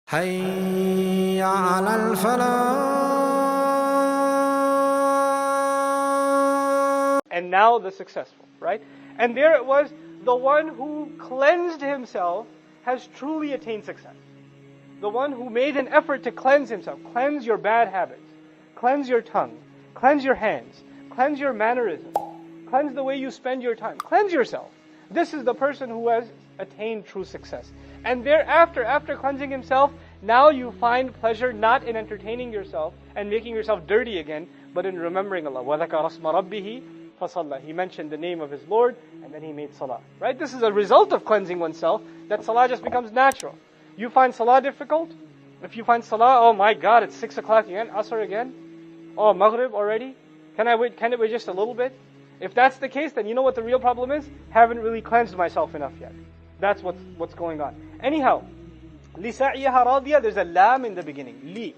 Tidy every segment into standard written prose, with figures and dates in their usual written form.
حي على الفلاح. And now the successful, right? And there it was, the one who cleansed himself has truly attained success. The one who made an effort to cleanse himself. Cleanse your bad habits. Cleanse your tongue. Cleanse your hands. Cleanse your mannerisms. Cleanse the way you spend your time. Cleanse yourself. This is the person who has attained true success. And thereafter, after cleansing himself, now you find pleasure not in entertaining yourself and making yourself dirty again, but in remembering Allah. وَذَكَرَ اسْمَ رَبِّهِ فَصَلَّى. He mentioned the name of his Lord, and then he made salah. Right? This is a result of cleansing oneself, that salah just becomes natural. You find salah difficult? If you find salah, oh my God, it's 6 o'clock again, Asr again? Oh, Maghrib already? Can it wait just a little bit? If that's the case, then you know what the real problem is? Haven't really cleansed myself enough yet. That's what's going on. Anyhow, لِسَعْيِهَا رَاضِيَةً, there's a lam in the beginning, li.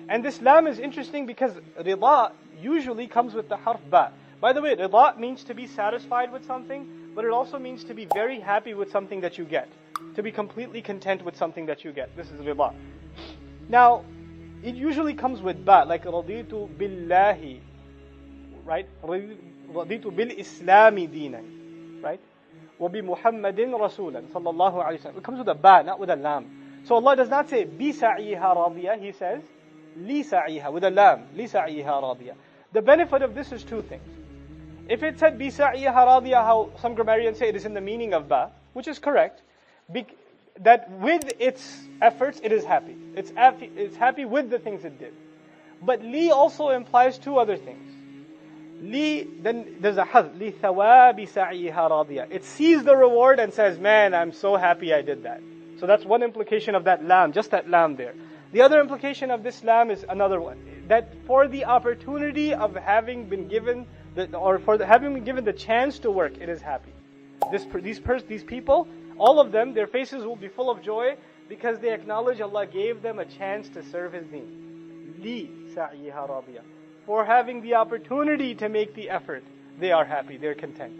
And this lam is interesting because rida usually comes with the harf ba. By the way, rida means to be satisfied with something, but it also means to be very happy with something that you get. To be completely content with something that you get. This is rida. Now, it usually comes with ba, like رَضِيتُ بِاللَّهِ, right? رَضِيتُ بِالْإِسْلَامِ دِينًا, right? وَبِمُحَمَّدٍ رَسُولًا صلى الله عليه وسلم. It comes with a ba, not with a lam. So Allah does not say بِسَعْيِهَا رَاضِيَةً, He says لِسَعْيِهَا, with a lam, لِسَعْيِهَا رَاضِيَةً. The benefit of this is two things. If it said بِسَعْيِهَا رَاضِيَةً, how some grammarians say it is in the meaning of ba, which is correct, that with its efforts it is happy. It's happy with the things it did. But li also implies two other things. Li, then there's a hazf, li thawabi sa'iha radiya. It sees the reward and says, man, I'm so happy I did that. So that's one implication of that lam, just that lam there. The other implication of this lam is another one. That for the opportunity of having been given, having been given the chance to work, it is happy. These people, all of them, their faces will be full of joy because they acknowledge Allah gave them a chance to serve His deen. Li sa'iha radiya. For having the opportunity to make the effort, they are happy, they're content.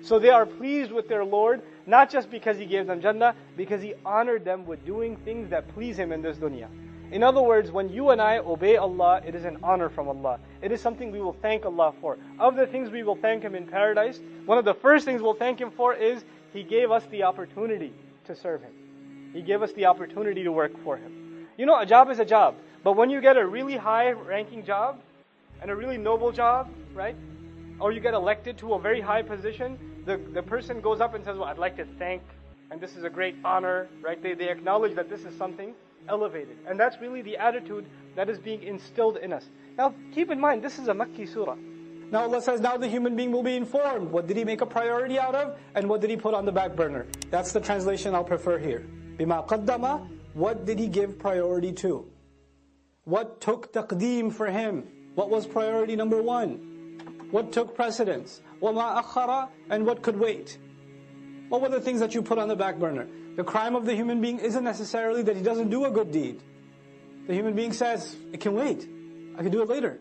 So they are pleased with their Lord, not just because He gave them Jannah, because He honored them with doing things that please Him in this dunya. In other words, when you and I obey Allah, it is an honor from Allah. It is something we will thank Allah for. Of the things we will thank Him in paradise, one of the first things we'll thank Him for is He gave us the opportunity to serve Him. He gave us the opportunity to work for Him. You know, a job is a job, but when you get a really high-ranking job, and a really noble job, right? Or you get elected to a very high position, the person goes up and says, well, I'd like to thank, and this is a great honor, right? They acknowledge that this is something elevated. And that's really the attitude that is being instilled in us. Now, keep in mind, this is a Makki surah. Now Allah says, now the human being will be informed. What did he make a priority out of? And what did he put on the back burner? That's the translation I'll prefer here. Bima qaddama, what did he give priority to? What took taqdeem for him? What was priority number one? What took precedence? وَمَا أَخَّرَ, and what could wait? What were the things that you put on the back burner? The crime of the human being isn't necessarily that he doesn't do a good deed. The human being says, it can wait. I can do it later.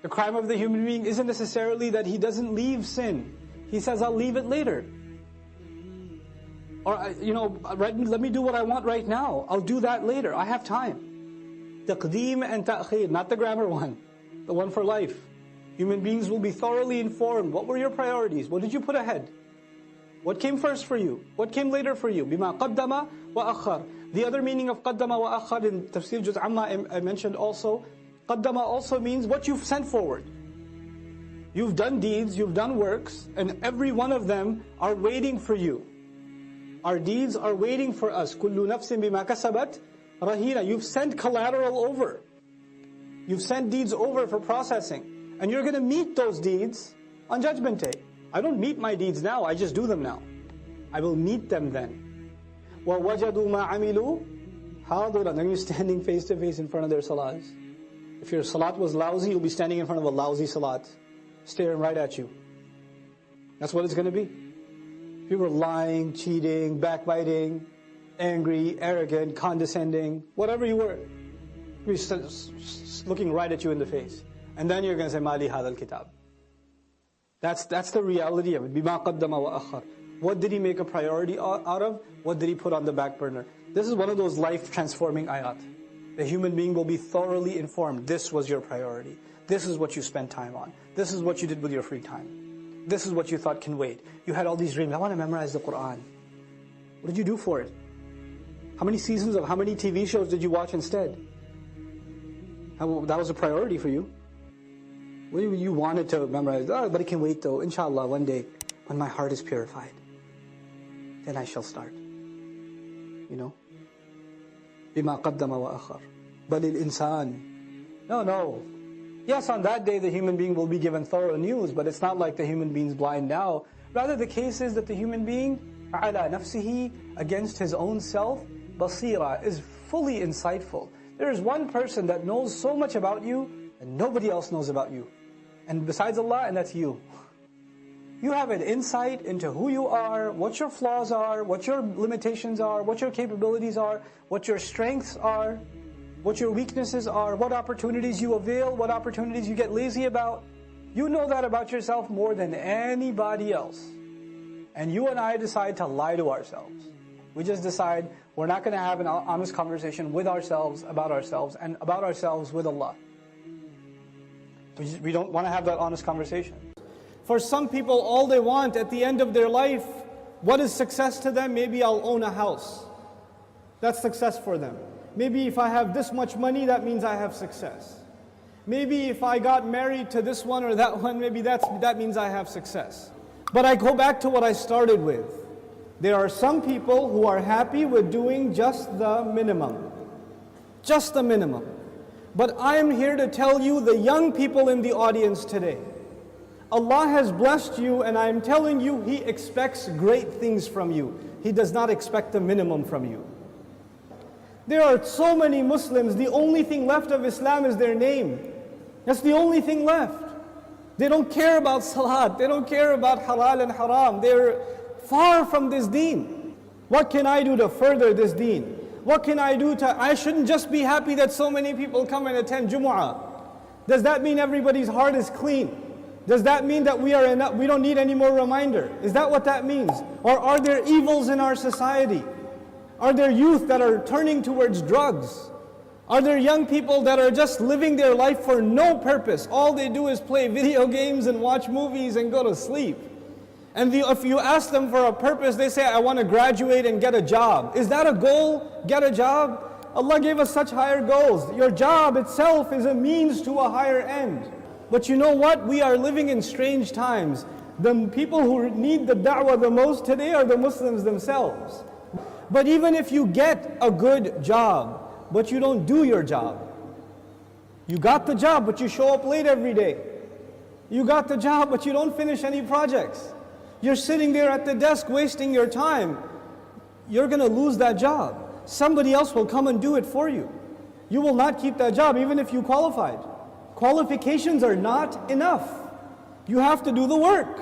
The crime of the human being isn't necessarily that he doesn't leave sin. He says, I'll leave it later. Or, let me do what I want right now. I'll do that later. I have time. Taqdeem and ta'khir, not the grammar one, the one for life. Human beings will be thoroughly informed. What were your priorities? What did you put ahead? What came first for you? What came later for you? Bima qaddama wa akhar. The other meaning of qaddama wa akhar in Tafsir Juz Amma I mentioned also, qaddama also means what you've sent forward. You've done deeds, you've done works, and every one of them are waiting for you. Our deeds are waiting for us. Kullu nafsin bima kasabat rahina. You've sent collateral over. You've sent deeds over for processing. And you're going to meet those deeds on Judgment Day. I don't meet my deeds now, I just do them now. I will meet them then. وَوَجَدُوا مَا عَمِلُوا حَاضِرًا. Then you're standing face to face in front of their salats. If your salat was lousy, you'll be standing in front of a lousy salat, staring right at you. That's what it's going to be. If you were lying, cheating, backbiting, angry, arrogant, condescending, whatever you were, he's looking right at you in the face. And then you're going to say, Mali hadal kitab. That's the reality of it. Bima qaddama wa akhar. What did he make a priority out of? What did he put on the back burner? This is one of those life-transforming ayat. The human being will be thoroughly informed. This was your priority. This is what you spent time on. This is what you did with your free time. This is what you thought can wait. You had all these dreams. I want to memorize the Quran. What did you do for it? How many seasons of how many TV shows did you watch instead? That was a priority for you. You wanted to memorize. Oh, but it can wait though. Inshallah, one day, when my heart is purified, then I shall start. You know? بِمَا قَدَّمَ وَأَخَرَ بَلِ الْإِنسَانِ No. Yes, on that day the human being will be given thorough news, but it's not like the human being's blind now. Rather, the case is that the human being, عَلَى نَفْسِهِ, against his own self, basira, is fully insightful. There is one person that knows so much about you, and nobody else knows about you. And besides Allah, and that's you. You have an insight into who you are, what your flaws are, what your limitations are, what your capabilities are, what your strengths are, what your weaknesses are, what opportunities you avail, what opportunities you get lazy about. You know that about yourself more than anybody else. And you and I decide to lie to ourselves. We just decide we're not going to have an honest conversation with ourselves, and about ourselves with Allah. We don't want to have that honest conversation. For some people, all they want at the end of their life, what is success to them? Maybe I'll own a house. That's success for them. Maybe if I have this much money, that means I have success. Maybe if I got married to this one or that one, maybe that means I have success. But I go back to what I started with. There are some people who are happy with doing just the minimum. Just the minimum. But I am here to tell you, the young people in the audience today, Allah has blessed you, and I am telling you, He expects great things from you. He does not expect the minimum from you. There are so many Muslims, the only thing left of Islam is their name. That's the only thing left. They don't care about salat, they don't care about halal and haram. They're far from this deen. What can I do to further this deen? What can I do I shouldn't just be happy that so many people come and attend Jumu'ah. Does that mean everybody's heart is clean? Does that mean that we don't need any more reminder? Is that what that means? Or are there evils in our society? Are there youth that are turning towards drugs? Are there young people that are just living their life for no purpose? All they do is play video games and watch movies and go to sleep. And if you ask them for a purpose, they say, I want to graduate and get a job. Is that a goal? Get a job? Allah gave us such higher goals. Your job itself is a means to a higher end. But you know what? We are living in strange times. The people who need the da'wah the most today are the Muslims themselves. But even if you get a good job, but you don't do your job, you got the job, but you show up late every day. You got the job, but you don't finish any projects. You're sitting there at the desk wasting your time. You're going to lose that job. Somebody else will come and do it for you. You will not keep that job even if you qualified. Qualifications are not enough. You have to do the work.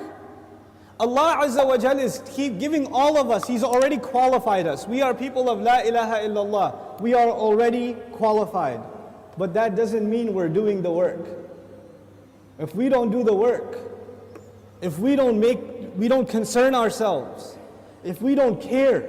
Allah Azza wa Jal is giving all of us, He's already qualified us. We are people of La ilaha illallah. We are already qualified. But that doesn't mean we're doing the work. If we don't do the work, if we don't concern ourselves, if we don't care,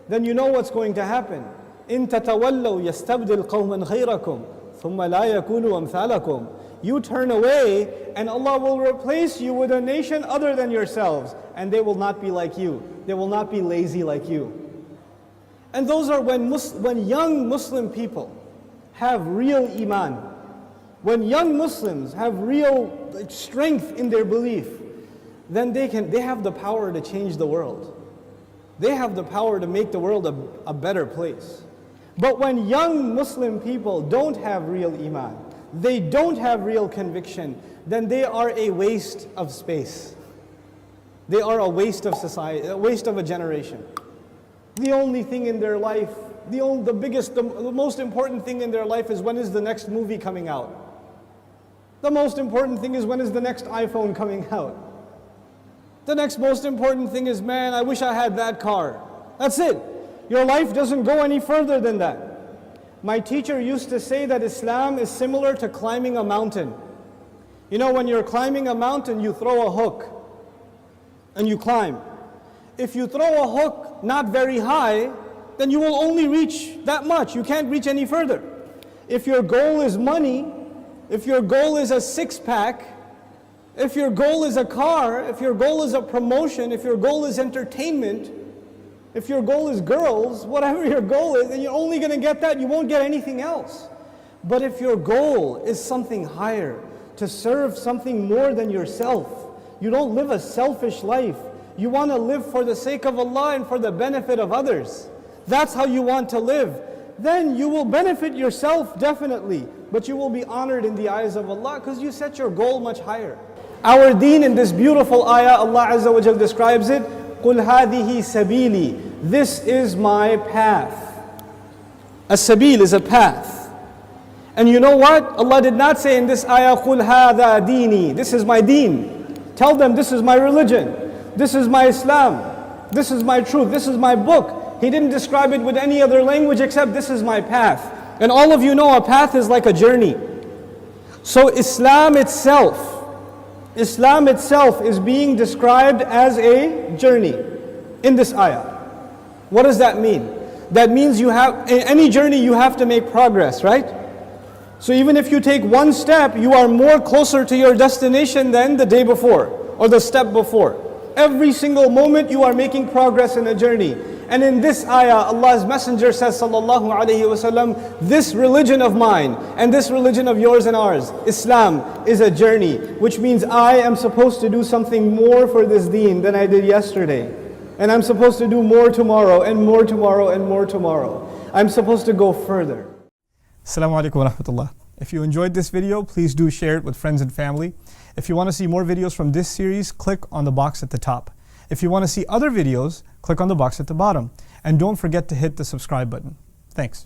then you know what's going to happen. إِن تَتَوَلَّوْا يَسْتَبْدِلْ قَوْمًا غَيْرَكُمْ ثُمَّ لَا يَكُونُوا أَمْثَالَكُمْ. You turn away and Allah will replace you with a nation other than yourselves, and they will not be like you. They will not be lazy like you. And those are when young Muslim people have real iman, when young Muslims have real strength in their belief, then they have the power to change the world. They have the power to make the world a better place. But when young Muslim people don't have real iman, they don't have real conviction, then they are a waste of space. They are a waste of society, a waste of a generation. The only thing in their life, the most important thing in their life is when is the next movie coming out. The most important thing is when is the next iPhone coming out. The next most important thing is, man, I wish I had that car. That's it. Your life doesn't go any further than that. My teacher used to say that Islam is similar to climbing a mountain. You know, when you're climbing a mountain, you throw a hook and you climb. If you throw a hook not very high, then you will only reach that much. You can't reach any further. If your goal is money, if your goal is a six-pack, if your goal is a car, if your goal is a promotion, if your goal is entertainment, if your goal is girls, whatever your goal is, then you're only going to get that, you won't get anything else. But if your goal is something higher, to serve something more than yourself, you don't live a selfish life, you want to live for the sake of Allah and for the benefit of others, that's how you want to live, then you will benefit yourself definitely, but you will be honored in the eyes of Allah because you set your goal much higher. Our deen in this beautiful ayah, Allah Azza wa Jal describes it, قُلْ هَذِهِ سَبِيلِي, this is my path. As-sabil is a path. And you know what? Allah did not say in this ayah, قُلْ هَذَا دِينِي, this is my deen. Tell them this is my religion, this is my Islam, this is my truth, this is my book. He didn't describe it with any other language except this is my path. And all of you know a path is like a journey. So Islam itself is being described as a journey in this ayah. What does that mean? That means in any journey you have to make progress, right? So even if you take one step, you are more closer to your destination than the day before or the step before. Every single moment you are making progress in a journey. And in this ayah, Allah's Messenger says, sallallahu alayhi wasallam, this religion of mine and this religion of yours and ours, Islam, is a journey, which means I am supposed to do something more for this deen than I did yesterday. And I'm supposed to do more tomorrow and more tomorrow and more tomorrow. I'm supposed to go further. Assalamu alaikum wa rahmatullah. If you enjoyed this video, please do share it with friends and family. If you want to see more videos from this series, click on the box at the top. If you want to see other videos, click on the box at the bottom. And don't forget to hit the subscribe button. Thanks.